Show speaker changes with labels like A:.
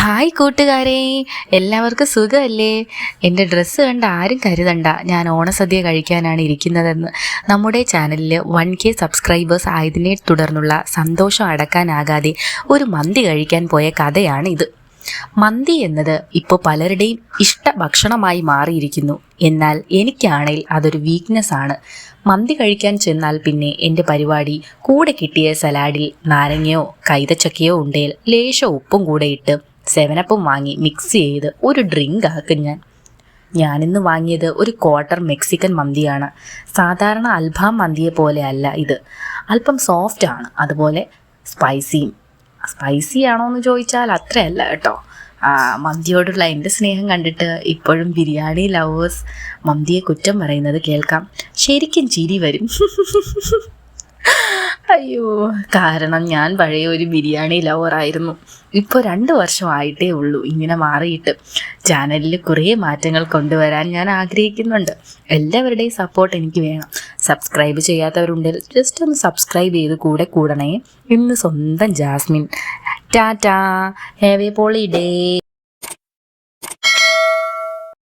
A: Hi കൂട്ടുകാരെ, എല്ലാവർക്കും സുഖമല്ലേ? എൻ്റെ ഡ്രസ്സ് കണ്ട ആരും കരുതണ്ട ഞാൻ ഓണസദ്യ കഴിക്കാനാണ് ഇരിക്കുന്നതെന്ന്. നമ്മുടെ ചാനലിൽ 1K സബ്സ്ക്രൈബേഴ്സ് ആയതിനെ തുടർന്നുള്ള സന്തോഷം അടക്കാനാകാതെ ഒരു മന്തി കഴിക്കാൻ പോയ കഥയാണിത്. മന്തി എന്നത് ഇപ്പോൾ പലരുടെയും ഇഷ്ട ഭക്ഷണമായി മാറിയിരിക്കുന്നു. എന്നാൽ എനിക്കാണെങ്കിൽ അതൊരു വീക്ക്നെസ് ആണ്. മന്തി കഴിക്കാൻ ചെന്നാൽ പിന്നെ എൻ്റെ പരിപാടി കൂടെ കിട്ടിയ സലാഡിൽ നാരങ്ങയോ കൈതച്ചക്കയോ ഉണ്ടേൽ ലേശം ഉപ്പും കൂടെ ഇട്ട് 7up വാങ്ങി മിക്സ് ചെയ്ത് ഒരു ഡ്രിങ്ക് ആക്കും ഞാനിന്ന് വാങ്ങിയത് ഒരു ക്വാർട്ടർ മെക്സിക്കൻ മന്തിയാണ്. സാധാരണ അൽഫാം മന്തിയെ പോലെ അല്ല ഇത്. അല്പം സോഫ്റ്റ് ആണ്, അതുപോലെ സ്പൈസി ആണോ എന്ന് ചോദിച്ചാൽ അത്രയല്ല കേട്ടോ. മന്തിയോടുള്ള എൻ്റെ സ്നേഹം കണ്ടിട്ട് ഇപ്പോഴും ബിരിയാണി ലവേഴ്സ് മന്തിയെ കുറ്റം പറയുന്നത് കേൾക്കാം. ശരിക്കും ചിരി വരും. അയ്യോ, കാരണം ഞാൻ പഴയ ഒരു ബിരിയാണി ലവറായിരുന്നു. ഇപ്പോൾ 2 വർഷമായിട്ടേ ഉള്ളൂ ഇങ്ങനെ മാറിയിട്ട്. ചാനലിൽ കുറേ മാറ്റങ്ങൾ കൊണ്ടുവരാൻ ഞാൻ ആഗ്രഹിക്കുന്നുണ്ട്. എല്ലാവരുടെയും സപ്പോർട്ട് എനിക്ക് വേണം. സബ്സ്ക്രൈബ് ചെയ്യാത്തവരുണ്ടെങ്കിൽ ജസ്റ്റ് ഒന്ന് സബ്സ്ക്രൈബ് ചെയ്ത് കൂടെ കൂടണേ. ഇന്ന് സ്വന്തം ജാസ്മിൻ. ടാറ്റാ, ഹാവ് എ പോളി ഡേ.